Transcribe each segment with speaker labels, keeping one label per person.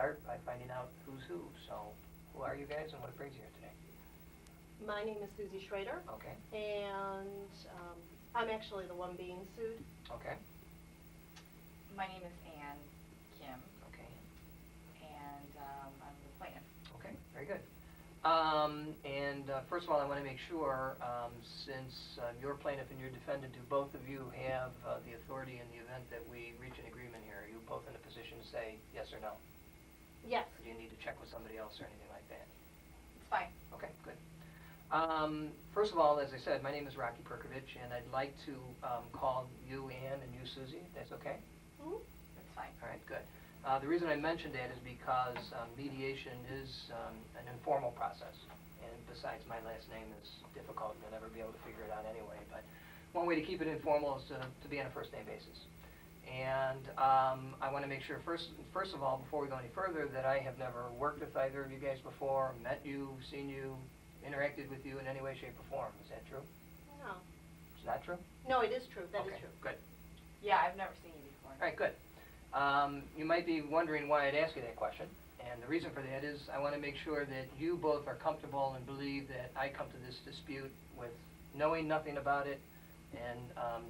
Speaker 1: start by finding out who's who. So, who are you guys and what brings you here today?
Speaker 2: My name is Susie Schrader,
Speaker 1: Okay.
Speaker 2: and I'm actually the one being sued.
Speaker 1: Okay.
Speaker 3: My name is Ann Kim,
Speaker 1: Okay.
Speaker 3: and I'm the plaintiff.
Speaker 1: Okay. Very good. First of all, I want to make sure, since your plaintiff and your defendant, do both of you have the authority in the event that we reach an agreement here? Are you both in a position to say yes or no?
Speaker 2: Yes.
Speaker 1: Or do you need to check with somebody else or anything like that?
Speaker 3: It's fine.
Speaker 1: Okay, good. First of all, as I said, my name is Rocky Perkovich, and I'd like to call you Ann and you Susie. That's okay?
Speaker 2: Mm-hmm.
Speaker 3: It's fine.
Speaker 1: All right, good. The reason I mentioned that is because mediation is an informal process, and besides, my last name is difficult, and you'll never be able to figure it out anyway. But one way to keep it informal is to be on a first-name basis. And I want to make sure, first of all, before we go any further, that I have never worked with either of you guys before, met you, seen you, interacted with you in any way, shape, or form. Is that true?
Speaker 2: No.
Speaker 1: Is that true?
Speaker 2: No, it is true. That
Speaker 1: Okay,
Speaker 2: is true.
Speaker 1: good.
Speaker 3: Yeah, I've never seen you before.
Speaker 1: All right, good. You might be wondering why I'd ask you that question, and the reason for that is I want to make sure that you both are comfortable and believe that I come to this dispute with knowing nothing about it and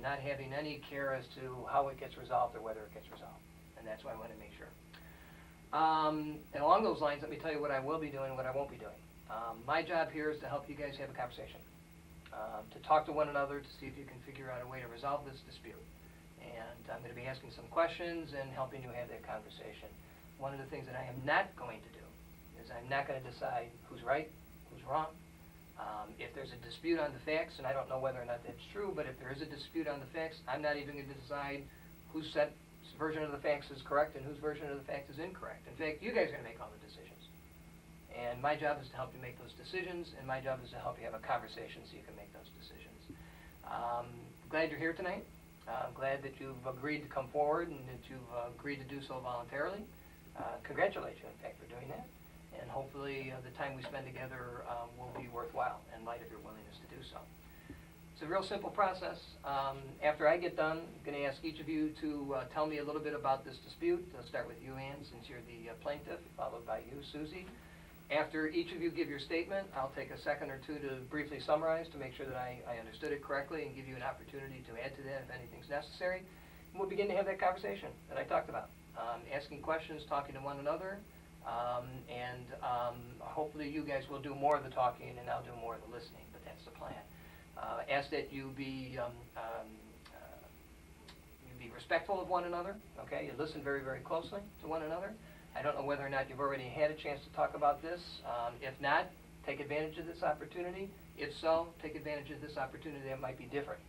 Speaker 1: not having any care as to how it gets resolved or whether it gets resolved, and that's why I want to make sure. And along those lines, let me tell you what I will be doing and what I won't be doing. My job here is to help you guys have a conversation, to talk to one another to see if you can figure out a way to resolve this dispute. And I'm going to be asking some questions and helping you have that conversation. One of the things that I am not going to do is I'm not going to decide who's right, who's wrong. If there's a dispute on the facts, and I don't know whether or not that's true, but if there is a dispute on the facts, I'm not even going to decide whose version of the facts is correct and whose version of the facts is incorrect. In fact, you guys are going to make all the decisions. And my job is to help you make those decisions, and my job is to help you have a conversation so you can make those decisions. Glad you're here tonight. I'm glad that you've agreed to come forward and that you've agreed to do so voluntarily. Congratulate you, in fact, for doing that. And hopefully the time we spend together will be worthwhile in light of your willingness to do so. It's a real simple process. After I get done, I'm going to ask each of you to tell me a little bit about this dispute. I'll start with you, Ann, since you're the plaintiff, followed by you, Susie. After each of you give your statement, I'll take a second or two to briefly summarize to make sure that I understood it correctly and give you an opportunity to add to that if anything's necessary. And we'll begin to have that conversation that I talked about, asking questions, talking to one another, and hopefully you guys will do more of the talking and I'll do more of the listening, but that's the plan. Ask that you be respectful of one another, okay? You listen very, very closely to one another. I don't know whether or not you've already had a chance to talk about this. If not, take advantage of this opportunity. If so, take advantage of this opportunity that might be different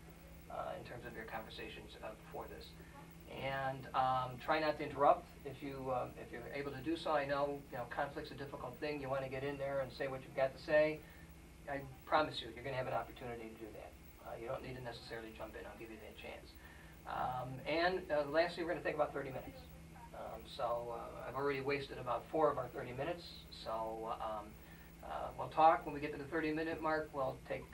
Speaker 1: in terms of your conversations before this. And try not to interrupt if you're able to do so. I know conflict's a difficult thing. You want to get in there and say what you've got to say. I promise you, you're going to have an opportunity to do that. You don't need to necessarily jump in. I'll give you that chance. Lastly, we're going to take about 30 minutes. I've already wasted about 4 of our 30 minutes, so we'll talk. When we get to the 30-minute mark, we'll take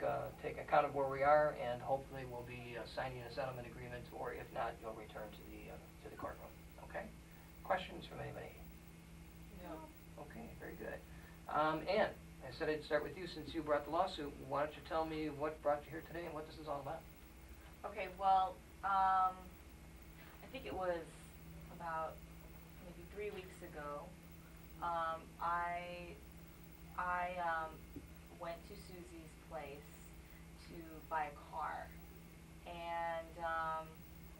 Speaker 1: account of where we are, and hopefully we'll be signing a settlement agreement, or if not, you'll return to the courtroom. Okay? Questions from anybody?
Speaker 3: No.
Speaker 1: Okay, very good. Ann, I said I'd start with you since you brought the lawsuit. Why don't you tell me what brought you here today and what this is all about?
Speaker 3: Okay, well, I think it was about maybe 3 weeks ago. I went to Susie's place to buy a car, and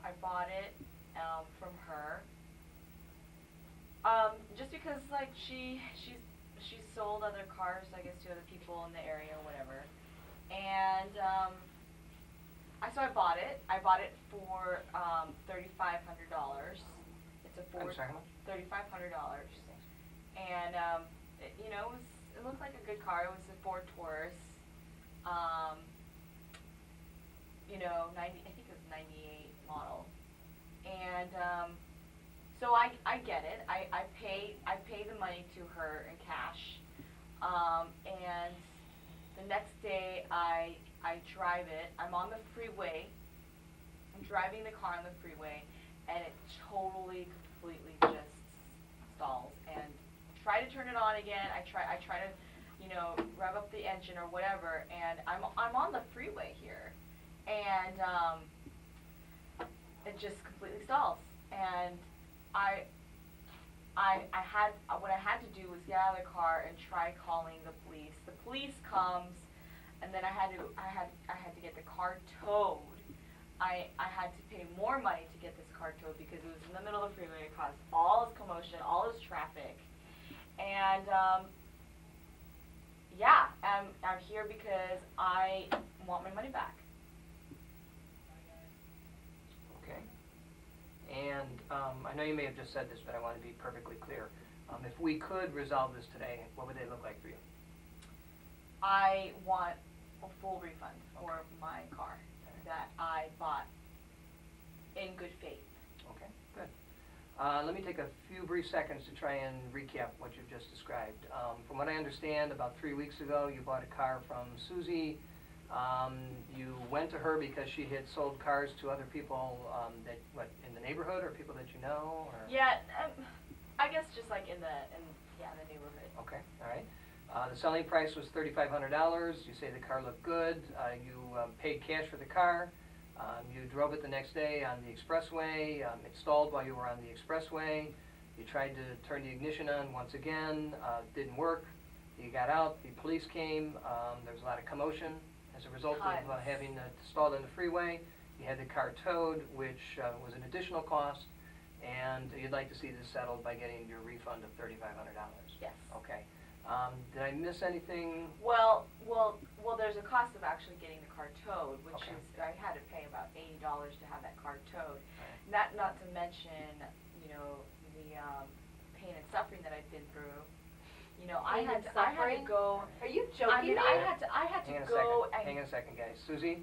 Speaker 3: I bought it from her just because, like, she's sold other cars, I guess, to other people in the area or whatever, and so I bought it. I bought it for $3,500. It's a Ford.
Speaker 1: I'm sorry, how much?
Speaker 3: $3,500. And it looked like a good car. It was a Ford Taurus. 90. I think it was 98 model. And so I get it. I pay the money to her in cash. And the next day I drive it. I'm on the freeway. I'm driving the car on the freeway, and it totally, completely just stalls. And try to turn it on again. I try to, you know, rev up the engine or whatever, and I'm on the freeway here, and it just completely stalls. And what I had to do was get out of the car and try calling the police. The police comes, and then I had to get the car towed. I had to pay more money to get this car towed because it was in the middle of the freeway. It caused all this commotion, all this traffic, and yeah, I'm here because I want my money back.
Speaker 1: Okay. And I know you may have just said this, but I want to be perfectly clear. If we could resolve this today, what would they look like for you?
Speaker 3: I want a full refund for my car that I bought in good faith.
Speaker 1: Okay, good. Let me take a few brief seconds to try and recap what you've just described. From what I understand, about 3 weeks ago, you bought a car from Susie. You went to her because she had sold cars to other people in the neighborhood, or people that you know? Or?
Speaker 3: Yeah, I guess just like in the neighborhood.
Speaker 1: Okay, all right. The selling price was $3,500. You say the car looked good. You paid cash for the car. You drove it the next day on the expressway. It stalled while you were on the expressway. You tried to turn the ignition on once again. Didn't work. You got out. The police came. There was a lot of commotion as a result of having it stalled on the freeway. You had the car towed, which was an additional cost. And you'd like to see this settled by getting your refund of $3,500.
Speaker 3: Yes.
Speaker 1: Okay. Did I miss anything?
Speaker 3: Well, there's a cost of actually getting the car towed, which
Speaker 1: Okay.
Speaker 3: is, I had to pay about $80 to have that car towed.
Speaker 1: Right.
Speaker 3: Not to mention, you know, the pain and suffering that I've been through. You know, I had to go.
Speaker 2: Are you joking?
Speaker 3: I mean, I had to go and.
Speaker 1: Hang on a second, guys. Susie,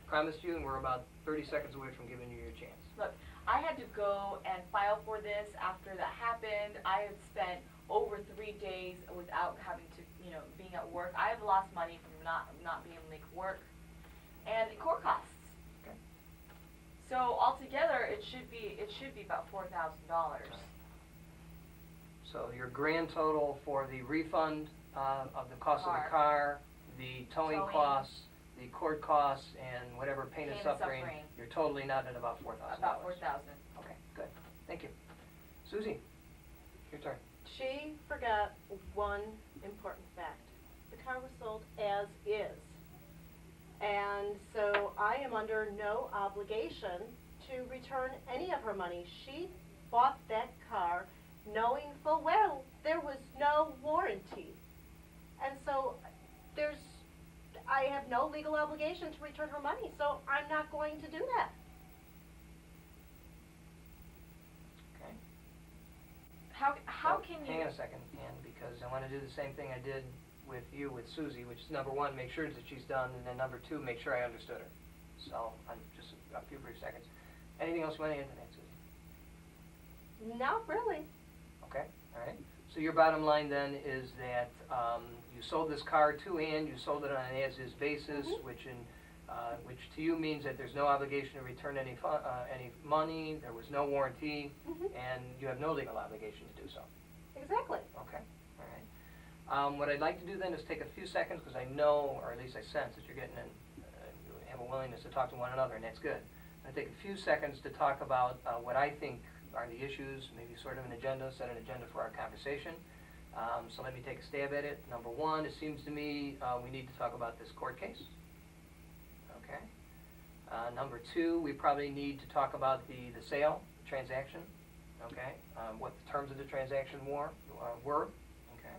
Speaker 1: promised you, and we're about 30 seconds away from giving you your chance.
Speaker 3: Look, I had to go and file for this after that happened. I had spent over 3 days without having to, you know, being at work. I have lost money from not being able to make work, and court costs.
Speaker 1: Okay.
Speaker 3: So altogether, it should be about $4,000.
Speaker 1: So your grand total for the refund of the cost of the car, the towing costs, the court costs, and whatever pain and suffering, you're totally not at about $4,000.
Speaker 3: About $4,000.
Speaker 1: Okay, good. Thank you. Susie, your turn.
Speaker 2: She forgot one important fact. The car was sold as is. And so I am under no obligation to return any of her money. She bought that car knowing full well there was no warranty. And so I have no legal obligation to return her money, so I'm not going to do that.
Speaker 1: Okay.
Speaker 3: How can you?
Speaker 1: Hang on a second, Ann, because I want to do the same thing I did with you with Susie, which is number one, make sure that she's done, and then number two, make sure I understood her. So, just a few brief seconds. Anything else you want to add to that, Susie?
Speaker 2: Not really.
Speaker 1: Okay, all right. So your bottom line then is that you sold this car to Ann, you sold it on an as-is basis, which to you means that there's no obligation to return any money, there was no warranty, and you have no legal obligation to do so.
Speaker 2: Exactly.
Speaker 1: Okay, all right. What I'd like to do then is take a few seconds, because I know, or at least I sense, that you're getting you have a willingness to talk to one another, and that's good. I'm going to take a few seconds to talk about what I think are the issues, maybe sort of an agenda, set an agenda for our conversation. So let me take a stab at it. Number one, it seems to me we need to talk about this court case. Okay. Number two, we probably need to talk about the sale, the transaction. Okay. What the terms of the transaction were. Okay.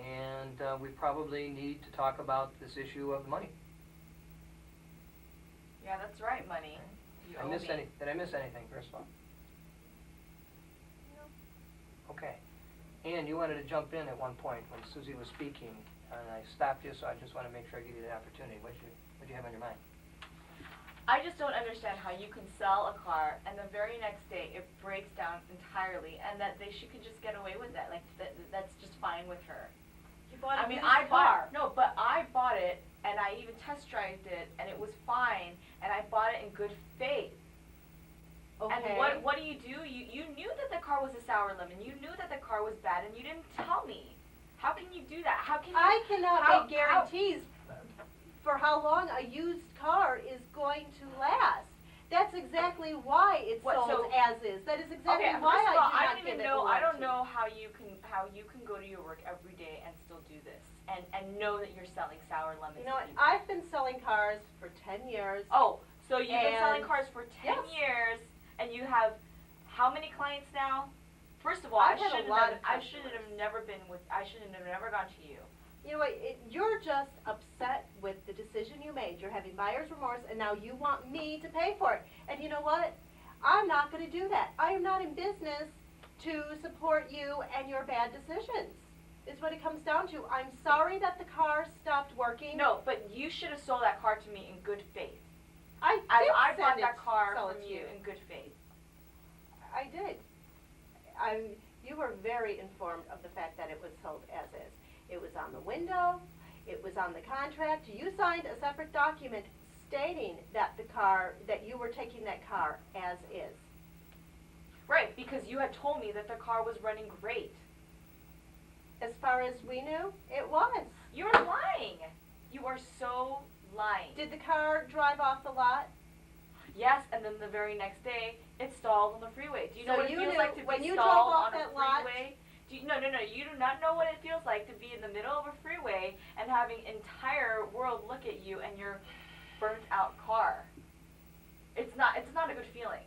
Speaker 1: And we probably need to talk about this issue of the money.
Speaker 3: Yeah, that's right, money. You
Speaker 1: Did I miss anything, first of all?
Speaker 2: No.
Speaker 1: Okay. Ann, you wanted to jump in at one point when Susie was speaking, and I stopped you, so I just want to make sure I give you the opportunity. What did you have on your mind?
Speaker 3: I just don't understand how you can sell a car and the very next day it breaks down entirely, and that she could just get away with that. Like that's just fine with her.
Speaker 2: You bought a
Speaker 3: I mean,
Speaker 2: used car.
Speaker 3: but I bought it, and I even test drived it, and it was fine, and I bought it in good faith.
Speaker 2: Okay.
Speaker 3: And what do? You knew car was a sour lemon. You knew that the car was bad, and you didn't tell me. How can you do that? How can you?
Speaker 2: I cannot
Speaker 3: how-
Speaker 2: make guarantees for how long a used car is going to last. That's exactly why it's
Speaker 3: What,
Speaker 2: sold
Speaker 3: so-
Speaker 2: as is. That is exactly
Speaker 3: Okay,
Speaker 2: why
Speaker 3: first of all,
Speaker 2: I do
Speaker 3: I
Speaker 2: not
Speaker 3: don't
Speaker 2: give
Speaker 3: even
Speaker 2: it
Speaker 3: know. I don't
Speaker 2: warranty.
Speaker 3: know how you can go to your work every day and still do this, and know that you're selling sour lemons.
Speaker 2: You know
Speaker 3: to
Speaker 2: what?
Speaker 3: people.
Speaker 2: I've been selling cars for 10 years.
Speaker 3: Oh, so you've been selling
Speaker 2: And-
Speaker 3: cars for 10
Speaker 2: yes.
Speaker 3: years, and you have how many clients now? First of all,
Speaker 2: I've had a lot of
Speaker 3: I shouldn't have
Speaker 2: customers.
Speaker 3: never been with. I shouldn't have never gone to you.
Speaker 2: You know what? You're just upset with the decision you made. You're having buyer's remorse, and now you want me to pay for it. And you know what? I'm not going to do that. I am not in business to support you and your bad decisions. Is what it comes down to. I'm sorry that the car stopped working.
Speaker 3: No, but you should have sold that car to me in good faith.
Speaker 2: I did
Speaker 3: I bought
Speaker 2: send
Speaker 3: that car
Speaker 2: sell
Speaker 3: from
Speaker 2: it to
Speaker 3: you in good faith.
Speaker 2: I did. You were very informed of the fact that it was sold as is. It was on the window. It was on the contract. You signed a separate document stating that that you were taking that car as is.
Speaker 3: Right, because you had told me that the car was running great.
Speaker 2: As far as we knew, it was.
Speaker 3: You're lying. You are so lying.
Speaker 2: Did the car drive off the lot?
Speaker 3: Yes, and then the very next day, it stalled on the freeway. Do you know
Speaker 2: So
Speaker 3: what it
Speaker 2: you
Speaker 3: feels
Speaker 2: knew
Speaker 3: like to
Speaker 2: when
Speaker 3: be
Speaker 2: you drove
Speaker 3: stalled
Speaker 2: off
Speaker 3: on a
Speaker 2: that lot-
Speaker 3: freeway? No, you do not know what it feels like to be in the middle of a freeway and having entire world look at you and your burnt out car. It's not a good feeling.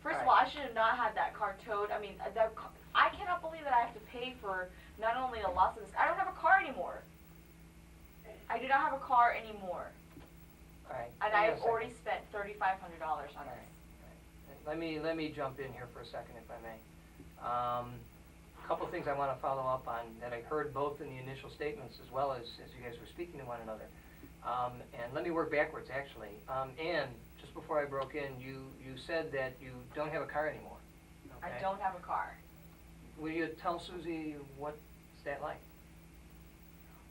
Speaker 3: First of all, I should have not had that car towed. I mean, I cannot believe that I have to pay for not only the loss of this. I don't have a car anymore. I do not have a car anymore.
Speaker 1: All right.
Speaker 3: And
Speaker 1: hang on a
Speaker 3: I've
Speaker 1: second.
Speaker 3: already spent $3,500 on
Speaker 1: All
Speaker 3: this.
Speaker 1: right. Let me jump in here for a second, if I may. A couple things I want to follow up on that I heard both in the initial statements as well as you guys were speaking to one another. And let me work backwards, actually. Ann, just before I broke in, you said that you don't have a car anymore. Okay?
Speaker 3: I don't have a car.
Speaker 1: Will you tell Susie what's that like?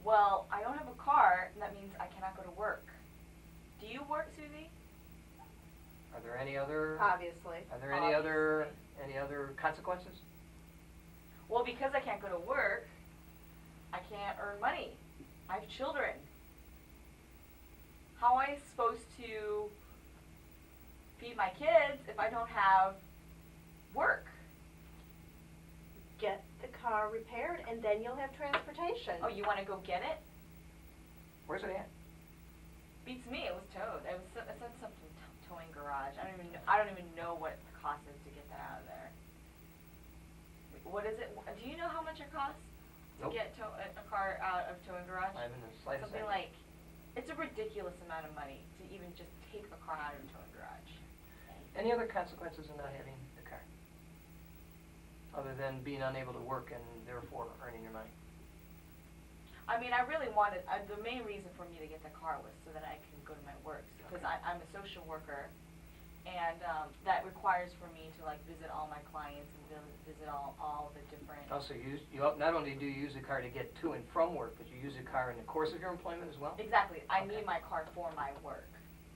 Speaker 3: Well, I don't have a car, and that means I cannot go to work. Do you work, Susie?
Speaker 1: Are there any other?
Speaker 2: Obviously.
Speaker 1: Are there any other consequences?
Speaker 3: Well, because I can't go to work, I can't earn money. I have children. How am I supposed to feed my kids if I don't have work?
Speaker 2: Get the car repaired, and then you'll have transportation.
Speaker 3: Oh, you want to go get it?
Speaker 1: Where's it at?
Speaker 3: Beats me. It was towed. It said something towing garage. I don't even know what the cost is to get that out of there. What is it? Do you know how much it costs to
Speaker 1: Nope.
Speaker 3: get a car out of towing garage?
Speaker 1: I haven't the slightest
Speaker 3: Something
Speaker 1: idea.
Speaker 3: like, it's a ridiculous amount of money to even just take a car out of a towing garage.
Speaker 1: Any other consequences of not having the car? Other than being unable to work and therefore earning your money?
Speaker 3: I mean, I really wanted, the main reason for me to get the car was so that I can go to my work, because I'm a social worker, and that requires for me to like visit all my clients and visit all the different.
Speaker 1: Also, not only do you use the car to get to and from work, but you use the car in the course of your employment as well?
Speaker 3: Exactly. I
Speaker 1: Okay.
Speaker 3: need my car for my work.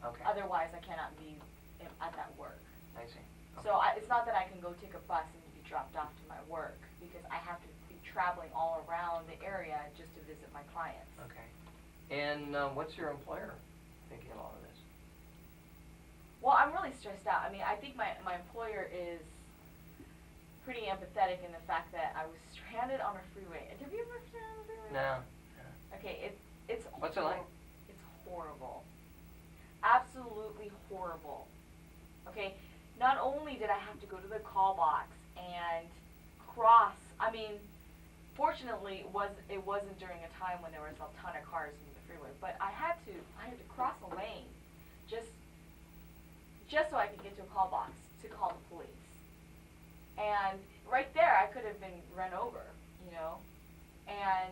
Speaker 1: Okay,
Speaker 3: Otherwise, I cannot be at that work.
Speaker 1: I see.
Speaker 3: So it's not that I can go take a bus and be dropped off to my work, because I have to be traveling all around the area just to visit my clients.
Speaker 1: Okay. And what's your employer thinking of all of this?
Speaker 3: Well, I'm really stressed out. I mean, I think my employer is pretty empathetic in the fact that I was stranded on a freeway. Have you ever stranded on a freeway?
Speaker 1: No.
Speaker 3: Okay, it's
Speaker 1: What's it like?
Speaker 3: It's horrible. Absolutely horrible. Okay, not only did I have to go to the call box and cross, I mean, fortunately it wasn't during a time when there was a ton of cars in the freeway, but I had to cross a lane just so I could get to a call box to call the police. And right there I could have been run over, you know. And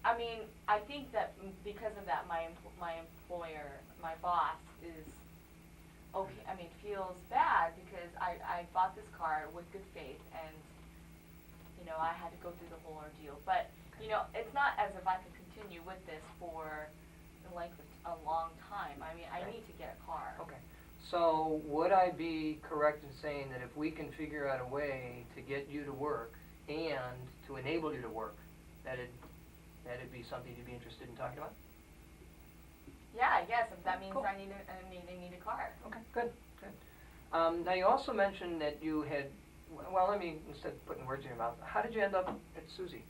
Speaker 3: I mean, I think that because of that, my employer, my boss, is okay. I mean, feels bad because I bought this car with good faith, and you know, I had to go through the whole ordeal. But you know, it's not as if I could continue with this for the length of a long time. I mean, I
Speaker 1: Right.
Speaker 3: need to get a car.
Speaker 1: Okay. So would I be correct in saying that if we can figure out a way to get you to work and to enable you to work, that'd be something you'd be interested in talking about?
Speaker 3: Yeah, I guess, if that means
Speaker 1: Cool.
Speaker 3: I need a car.
Speaker 1: Okay, good. Now you also mentioned that you had, well, let me, instead of putting words in your mouth, how did you end up at Susie?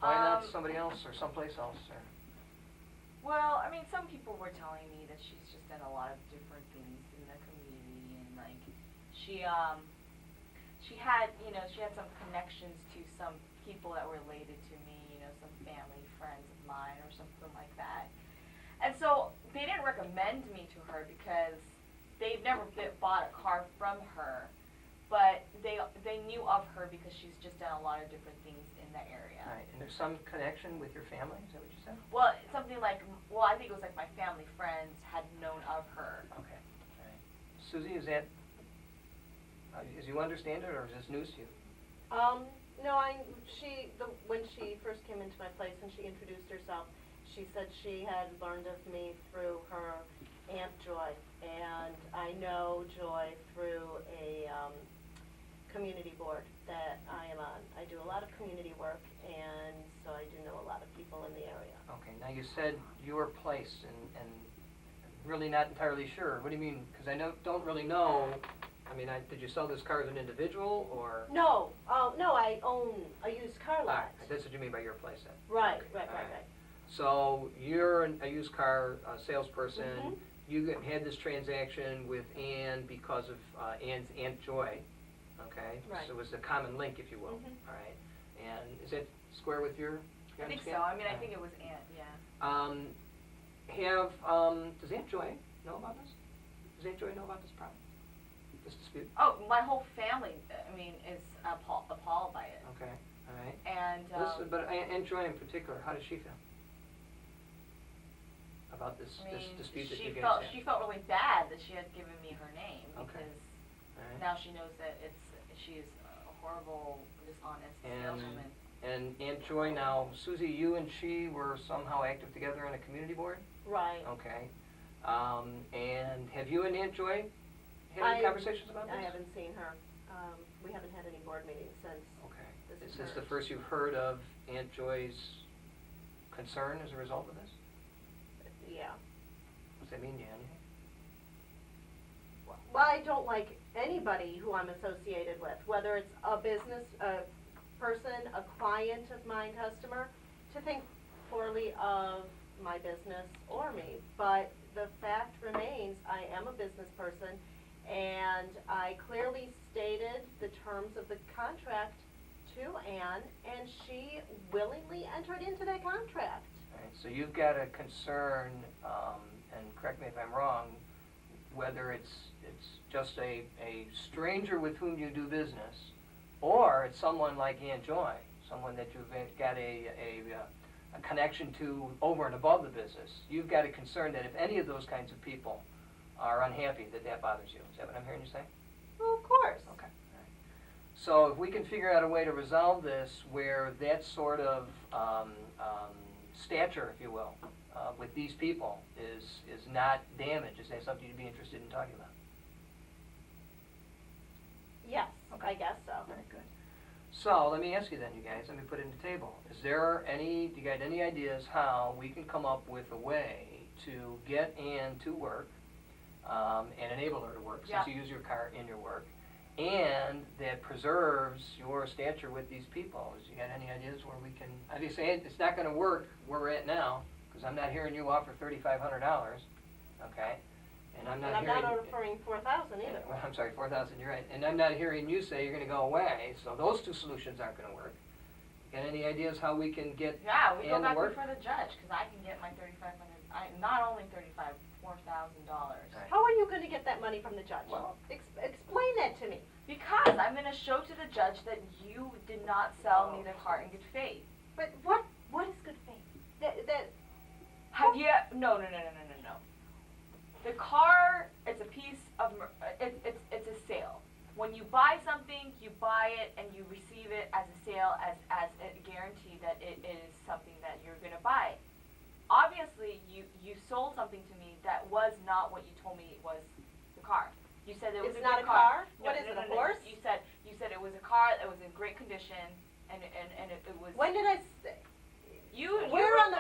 Speaker 1: Why not somebody else or someplace else? Or?
Speaker 3: Well, I mean, some people were telling me that she's just done a lot of different things in the community, and like, she had, she had some connections to some people that were related to me, some family friends of mine or something like that. And so they didn't recommend me to her because they've never bought a car from her, but they knew of her because she's just done a lot of different things in the area.
Speaker 1: Right, and there's some connection with your family, is that what you said?
Speaker 3: Well, something like, I think it was like my family friends had known of her.
Speaker 1: Okay, all right. Susie, is that, as you understand it, or is this news to you?
Speaker 2: No, when she first came into my place and she introduced herself, she said she had learned of me through her Aunt Joy, and I know Joy through a community board that I am on. I do a lot of community work, and so I do know a lot of people in the area.
Speaker 1: Okay, now you said your place, and really not entirely sure. What do you mean? Because I don't really know. I mean, did you sell this car as an individual, or?
Speaker 2: No, no, I own a used car lot.
Speaker 1: That's what you mean by your place, then?
Speaker 2: Right,
Speaker 1: Okay,
Speaker 2: right.
Speaker 1: So you're a used car salesperson.
Speaker 2: Mhm.
Speaker 1: You had this transaction with Ann because of Ann's Aunt Joy, okay?
Speaker 2: Right.
Speaker 1: So it was a common link, if you will,
Speaker 2: Mhm.
Speaker 1: all right? And is that square with your
Speaker 3: I think so.
Speaker 1: understand?
Speaker 3: I mean, I
Speaker 1: All
Speaker 3: think it was Aunt, yeah.
Speaker 1: right. Does Aunt Joy know about this? Does Aunt Joy know about this problem? This dispute?
Speaker 3: Oh, my whole family, I mean, is appalled by it.
Speaker 1: Okay, all right.
Speaker 3: And,
Speaker 1: But Aunt Joy in particular, how does she feel about this dispute that you guys had?
Speaker 3: she felt really bad that she had given me her name,
Speaker 1: Okay.
Speaker 3: because
Speaker 1: All right.
Speaker 3: now she knows that she's a horrible, dishonest saleswoman.
Speaker 1: And Aunt Joy now, Susie, you and she were somehow active together on a community board?
Speaker 2: Right.
Speaker 1: Okay. And have you and Aunt Joy had any conversations about this?
Speaker 2: I haven't seen her. We haven't had any board meetings since.
Speaker 1: Okay.
Speaker 2: This
Speaker 1: Is this the
Speaker 2: occurred.
Speaker 1: first you've heard of Aunt Joy's concern as a result of this?
Speaker 2: Yeah.
Speaker 1: What's that mean to you, anything?
Speaker 2: Well, I don't like anybody who I'm associated with, whether it's a business person, a client of mine, customer, to think poorly of my business or me. But the fact remains, I am a business person, and I clearly stated the terms of the contract to Ann, and she willingly entered into that contract.
Speaker 1: All right, so you've got a concern, and correct me if I'm wrong, whether it's just a stranger with whom you do business, or it's someone like Aunt Joy, someone that you've got a connection to over and above the business. You've got a concern that if any of those kinds of people are unhappy, that bothers you. Is that what I'm hearing you say?
Speaker 2: Well, of course.
Speaker 1: Okay. All right. So if we can figure out a way to resolve this where that sort of stature, if you will, with these people is not damaged, is that something you'd be interested in talking about?
Speaker 2: Yes,
Speaker 1: Okay.
Speaker 2: I guess so.
Speaker 1: All right, good. So let me ask you then, you guys, let me put it on the table. Do you got any ideas how we can come up with a way to get Ann to work and enable her to work,
Speaker 3: Yeah.
Speaker 1: since you use your car in your work, and that preserves your stature with these people? You got any ideas where we can, obviously it's not going to work where we're at now, because I'm not hearing you offer $3,500, okay? And I'm not hearing...
Speaker 2: offering 4,000 either.
Speaker 1: Well, I'm sorry, 4,000, you're right. And I'm not hearing you say you're going to go away, so those two solutions aren't going to work. Got any ideas how we can get
Speaker 3: Yeah, we go
Speaker 1: Ann to
Speaker 3: back
Speaker 1: work?
Speaker 3: before the judge, because I can get my not only $4,000.
Speaker 1: Right.
Speaker 2: How are you going to get that money from the judge?
Speaker 1: Well-
Speaker 2: Explain that to me.
Speaker 3: Because I'm going to show to the judge that you did not sell me the car in good faith.
Speaker 2: But what is good faith?
Speaker 3: Have you? No. The car, it's a piece of, it's a sale. When you buy something, you buy it and you receive it as a sale, as a guarantee that it is something that you're going to buy. obviously you sold something to me that was not what you told me it was the car. You said it was
Speaker 2: It's
Speaker 3: a
Speaker 2: not
Speaker 3: good
Speaker 2: a car?
Speaker 3: No,
Speaker 2: What is
Speaker 3: no,
Speaker 2: it,
Speaker 3: no,
Speaker 2: a
Speaker 3: no,
Speaker 2: horse?
Speaker 3: You said it was a car that was in great condition, and it was.
Speaker 2: When did I say?
Speaker 3: Where
Speaker 2: on the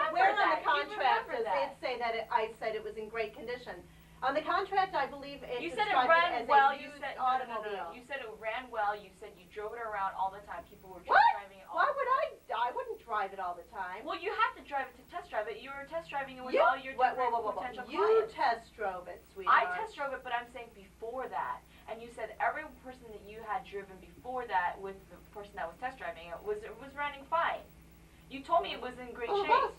Speaker 2: contract
Speaker 3: does
Speaker 2: does it say that I said it was in great condition? On the contract, I believe it
Speaker 3: You said it
Speaker 2: described
Speaker 3: ran
Speaker 2: it as
Speaker 3: well.
Speaker 2: a
Speaker 3: You
Speaker 2: used
Speaker 3: said
Speaker 2: automobile.
Speaker 3: You said it ran well. You said you drove it around all the time. People were
Speaker 2: What?
Speaker 3: driving it all
Speaker 2: Why
Speaker 3: the
Speaker 2: would
Speaker 3: time.
Speaker 2: I wouldn't drive it all the time.
Speaker 3: Well, you have to drive it to test drive it. You were test driving it with
Speaker 2: You-
Speaker 3: all your
Speaker 2: whoa,
Speaker 3: different
Speaker 2: whoa, whoa, whoa.
Speaker 3: potential
Speaker 2: You
Speaker 3: clients.
Speaker 2: test drove it, sweetheart.
Speaker 3: I test drove it, but I'm saying before that. And you said every person that you had driven before that with the person that was test driving it was running fine. You told me it was in great
Speaker 2: Oh, it
Speaker 3: shape.
Speaker 2: was.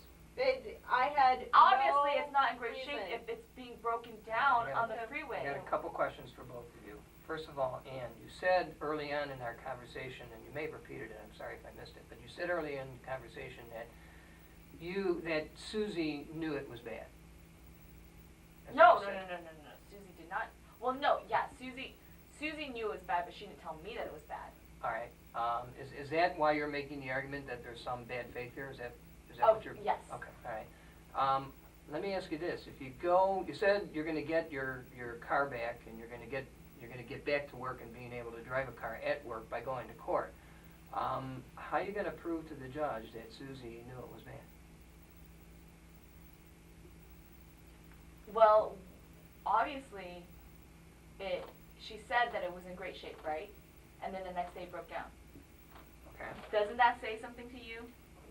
Speaker 2: I had
Speaker 3: Obviously,
Speaker 2: no
Speaker 3: it's not in great
Speaker 2: reason.
Speaker 3: shape if it's being broken down
Speaker 1: Yeah.
Speaker 3: on the
Speaker 1: I
Speaker 3: freeway.
Speaker 1: got a couple questions for both of you. First of all, Ann, you said early on in our conversation, and you may have repeated it, I'm sorry if I missed it, but you said early in the conversation that Susie knew it was bad. That's
Speaker 3: No,
Speaker 1: what you said.
Speaker 3: no. Susie did not. Well, no, yeah, Susie knew it was bad, but she didn't tell me that it was bad.
Speaker 1: All right. Is that why you're making the argument that there's some bad faith there? Is that
Speaker 3: Oh,
Speaker 1: what you're?
Speaker 3: yes.
Speaker 1: Okay. All right. Let me ask you this: if you said you're going to get your car back, and you're going to get back to work and being able to drive a car at work by going to court. How are you going to prove to the judge that Susie knew it was bad?
Speaker 3: Well, obviously, she said that it was in great shape, right? And then the next day it broke down.
Speaker 1: Okay.
Speaker 3: Doesn't that say something to you?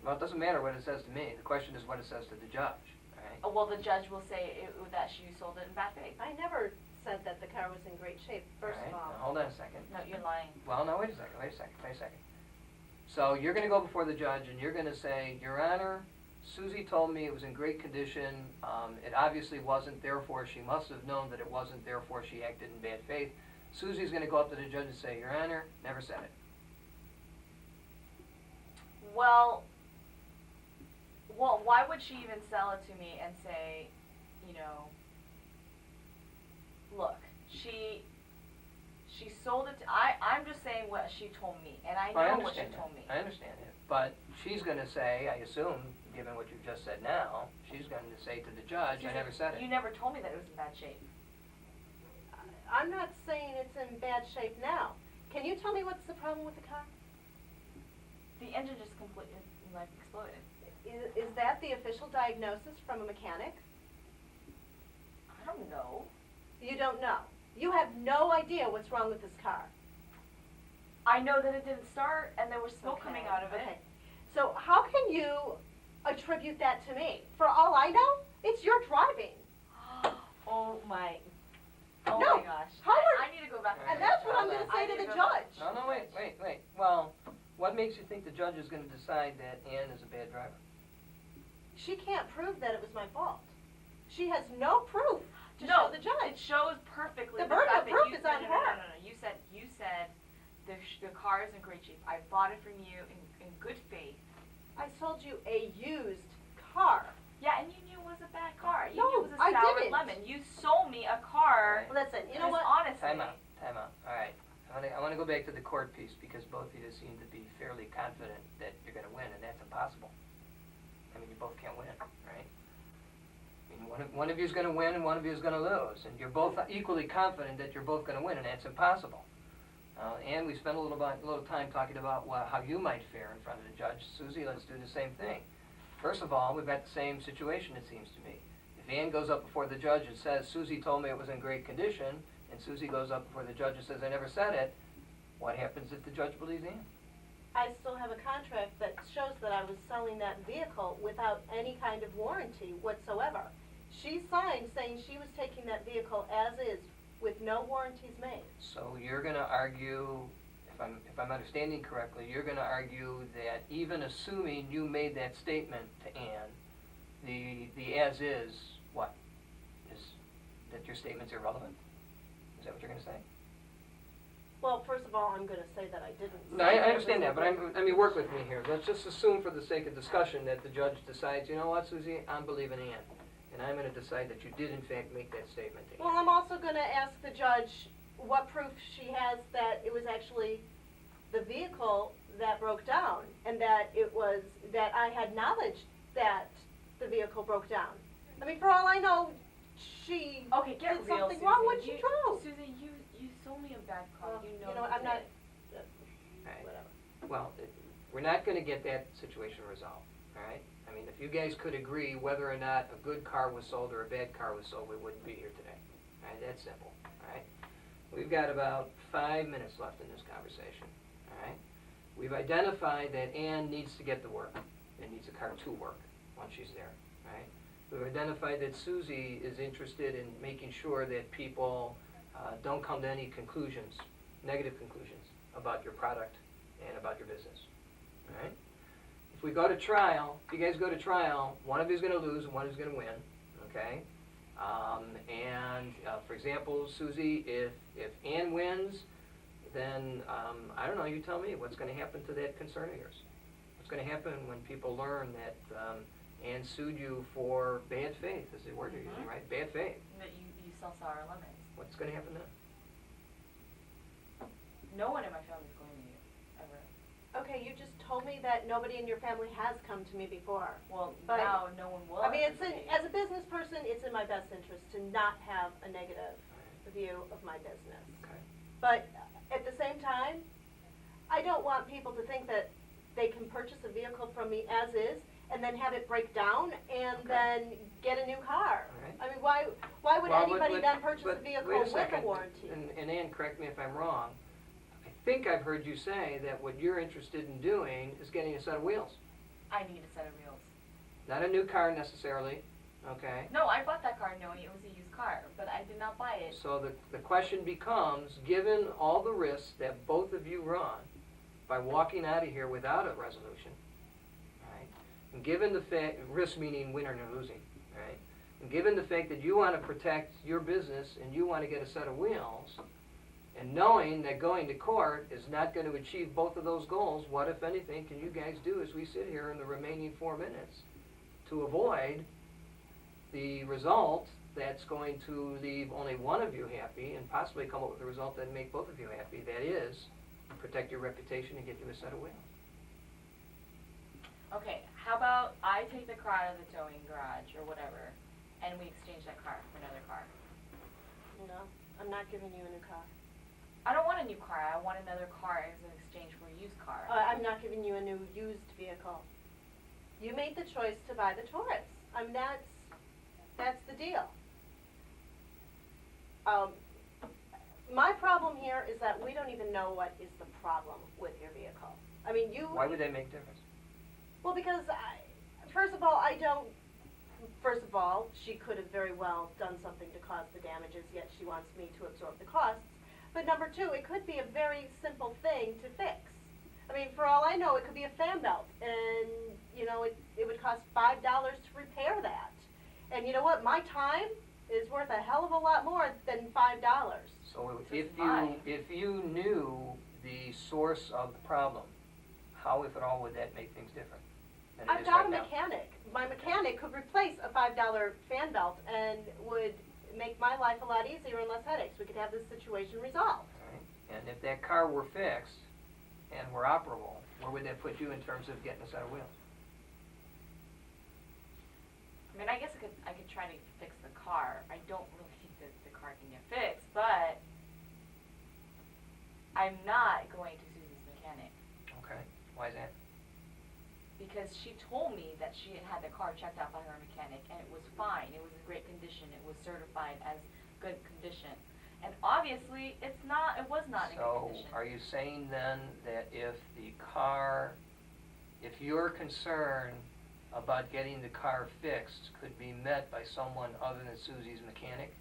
Speaker 1: Well, it doesn't matter what it says to me. The question is what it says to the judge. All right.
Speaker 3: Well, the judge will say that she sold it in bad faith.
Speaker 2: I never said that the car was in great shape, first
Speaker 1: All right.
Speaker 2: of all.
Speaker 1: Now, hold on a second.
Speaker 3: No, you're lying.
Speaker 1: Well, no, wait a second. So you're going to go before the judge and you're going to say, Your Honor, Susie told me it was in great condition. It obviously wasn't, therefore she must have known that it wasn't, therefore she acted in bad faith. Susie's going to go up to the judge and say, Your Honor, never said it.
Speaker 3: Well, why would she even sell it to me and say, look, she sold it to, I'm just saying what she told me, and I know what she told me.
Speaker 1: I understand it. But she's going to say, I assume, given what you've just said now, she's going to say to the judge, I never said it.
Speaker 3: You never told me that it was in bad shape.
Speaker 2: I'm not saying it's in bad shape now. Can you tell me what's the problem with the car?
Speaker 3: The engine just completely exploded.
Speaker 2: Is that the official diagnosis from a mechanic?
Speaker 3: I don't know.
Speaker 2: You don't know. You have no idea what's wrong with this car.
Speaker 3: I know that it didn't start and there was smoke coming out of it.
Speaker 2: Okay. So how can you attribute that to me? For all I know, it's your driving.
Speaker 3: Oh my
Speaker 2: No,
Speaker 3: gosh.
Speaker 2: Howard,
Speaker 3: I need to go back.
Speaker 1: All right.
Speaker 2: And that's what I'm going to say
Speaker 3: I
Speaker 2: to
Speaker 3: need
Speaker 2: the
Speaker 3: to go
Speaker 2: judge.
Speaker 1: No, wait. Well, what makes you think the judge is going to decide that Ann is a bad driver?
Speaker 2: She can't prove that it was my fault. She has no proof to
Speaker 3: No,
Speaker 2: show the judge.
Speaker 3: It shows perfectly
Speaker 2: The burden
Speaker 3: fact
Speaker 2: of
Speaker 3: that
Speaker 2: proof
Speaker 3: you,
Speaker 2: is on
Speaker 3: no,
Speaker 2: her.
Speaker 3: No. You said the car is in great shape. I bought it from you in good faith.
Speaker 2: I sold you a used car.
Speaker 3: Yeah, and you knew it was a bad car. You
Speaker 2: No,
Speaker 3: knew it was a
Speaker 2: I
Speaker 3: sour
Speaker 2: didn't.
Speaker 3: lemon. You sold me a car.
Speaker 2: Listen, you know
Speaker 3: because
Speaker 2: what?
Speaker 3: honestly,
Speaker 1: Time out. All right. I want to go back to the court piece because both of you seem to be fairly confident that you're going to win, and that's impossible. I mean, you both can't win, right? I mean, one of you is going to win and one of you is going to lose, and you're both equally confident that you're both going to win, and that's impossible. And we spent a little time talking about how you might fare in front of the judge. Susie, let's do the same thing. First of all, we've got the same situation, it seems to me. If Ann goes up before the judge and says, Susie told me it was in great condition, and Susie goes up before the judge and says, I never said it, what happens if the judge believes Ann?
Speaker 2: I still have a contract that shows that I was selling that vehicle without any kind of warranty whatsoever. She signed saying she was taking that vehicle as is with no warranties made.
Speaker 1: So you're going to argue, if I'm understanding correctly, you're going to argue that even assuming you made that statement to Ann, the as-is, what? Is that your statement's irrelevant? Is that what you're going to say?
Speaker 2: Well, first of all, I'm going to say that I didn't.
Speaker 1: No, I understand that, but I mean, work with me here. Let's just assume for the sake of discussion that the judge decides, you know what, Susie, I'm believing Ann. And I'm going to decide that you did, in fact, make that statement to Ann.
Speaker 2: Well, I'm also going to ask the judge what proof she has that it was actually the vehicle that broke down and that it was, that I had knowledge that the vehicle broke down. I mean, for all I know, she
Speaker 3: Okay, get
Speaker 2: did
Speaker 3: real,
Speaker 2: something
Speaker 3: Susan.
Speaker 2: wrong when she drove.
Speaker 3: Susan, you sold me a bad car.
Speaker 2: Well,
Speaker 3: you
Speaker 2: you
Speaker 3: know
Speaker 2: know, I'm not,
Speaker 1: Right.
Speaker 2: whatever.
Speaker 1: Well, we're not gonna get that situation resolved, all right? I mean, if you guys could agree whether or not a good car was sold or a bad car was sold, we wouldn't be here today. All right, that's simple, all right? We've got about 5 minutes left in this conversation, all right? We've identified that Ann needs to get to work and needs a car to work once she's there, all right? We've identified that Susie is interested in making sure that people don't come to any conclusions, negative conclusions, about your product and about your business, all right? If we go to trial, if you guys go to trial, one of you is going to lose and one is going to win, okay? For example, Susie, if Ann wins, then, I don't know, you tell me, what's going to happen to that concern of yours? What's going to happen when people learn that Ann sued you for bad faith, is the word you're using, right? Bad faith.
Speaker 3: That you sell sour lemons.
Speaker 1: What's going to happen then?
Speaker 3: No one in my family is going to you, ever.
Speaker 2: Okay, you just told me that nobody in your family has come to me before.
Speaker 3: Well,
Speaker 2: But,
Speaker 3: now no one will.
Speaker 2: I mean,
Speaker 3: ever be.
Speaker 2: as a business person, it's in my best interest to not have a negative view of my business.
Speaker 1: Okay.
Speaker 2: But at the same time, I don't want people to think that they can purchase a vehicle from me as is and then have it break down and
Speaker 1: Okay.
Speaker 2: then get a new car.
Speaker 1: All right.
Speaker 2: I mean, why would
Speaker 1: Well,
Speaker 2: anybody
Speaker 1: but-
Speaker 2: then purchase a
Speaker 1: but
Speaker 2: vehicle
Speaker 1: wait a
Speaker 2: with a
Speaker 1: second,
Speaker 2: warranty?
Speaker 1: And Ann, correct me if I'm wrong, I think I've heard you say that what you're interested in doing is getting a set of wheels.
Speaker 3: I need a set of wheels.
Speaker 1: Not a new car necessarily, okay?
Speaker 3: No, I bought that car knowing it was a used car, but I did not buy it.
Speaker 1: So the question becomes, given all the risks that both of you run by walking out of here without a resolution, right? And given the fact, risk meaning winning or losing, right? And given the fact that you want to protect your business and you want to get a set of wheels, and knowing that going to court is not going to achieve both of those goals, what, if anything, can you guys do as we sit here in the remaining 4 minutes to avoid the result that's going to leave only one of you happy and possibly come up with a result that make both of you happy, that is, protect your reputation and get you a set of wheels?
Speaker 3: Okay, how about I take the car out of the towing garage or whatever, and we exchange that car for another car?
Speaker 2: No, I'm not giving you a new car.
Speaker 3: I don't want a new car. I want another car as an exchange for a used car.
Speaker 2: I'm not giving you a new used vehicle. You made the choice to buy the Taurus. I mean, that's the deal. My problem here is that we don't even know what is the problem with your vehicle. I mean,
Speaker 1: Why would that make a difference?
Speaker 2: Well, because first of all, she could have very well done something to cause the damages, yet she wants me to absorb the costs. But number two, it could be a very simple thing to fix. I mean, for all I know, it could be a fan belt, and, you know, it would cost $5 to repair that. And you know what? My time is worth a hell of a lot more than $5.
Speaker 1: So
Speaker 3: Just mine.
Speaker 1: if you knew the source of the problem, how, if at all, would that make things different than it
Speaker 2: I've
Speaker 1: is
Speaker 2: got
Speaker 1: right
Speaker 2: a
Speaker 1: now?
Speaker 2: mechanic. My mechanic could replace a $5 fan belt and would make my life a lot easier and less headaches. We could have this situation resolved.
Speaker 1: Right. And if that car were fixed and were operable, where would that put you in terms of getting a set of wheels?
Speaker 3: I mean, I guess I could try to fix the car. I don't really think that the car can get fixed, but I'm not going to Susie's mechanic
Speaker 1: Okay. Why is that?
Speaker 3: because she told me that she had had the car checked out by her mechanic and it was fine. It was in great condition. It was certified as good condition. And obviously, it was not in good
Speaker 1: So
Speaker 3: condition.
Speaker 1: are you saying then that if your concern about getting the car fixed could be met by someone other than Susie's mechanic,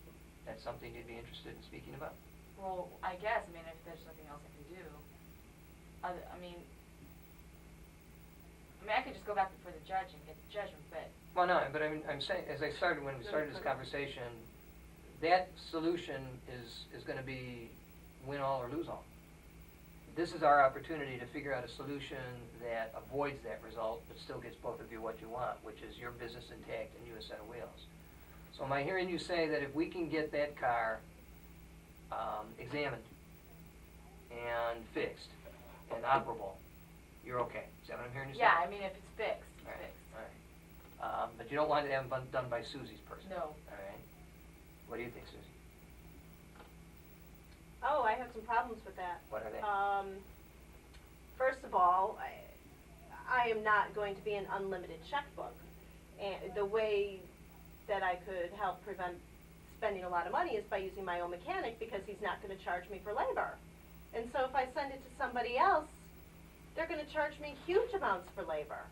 Speaker 1: that's something you'd be interested in speaking about?
Speaker 3: Well, I guess, I mean, if there's nothing else I can do. I mean, I could just go back before the judge and get the judgment, but
Speaker 1: Well, no, but I'm saying, when we started this conversation, that solution is going to be win all or lose all. This is our opportunity to figure out a solution that avoids that result, but still gets both of you what you want, which is your business intact and you a set of wheels. So am I hearing you say that if we can get that car examined and fixed and operable, you're okay? Is that what I'm hearing you say?
Speaker 3: yeah, I mean, if it's fixed, it's
Speaker 1: All right,
Speaker 3: fixed.
Speaker 1: all But you don't want to have them done by Susie's person.
Speaker 3: No.
Speaker 1: All right. What do you think, Susie?
Speaker 2: Oh, I have some problems with that.
Speaker 1: What are they?
Speaker 2: First of all, I am not going to be an unlimited checkbook. And the way that I could help prevent spending a lot of money is by using my own mechanic, because he's not going to charge me for labor. And so if I send it to somebody else, they're going to charge me huge amounts for labor.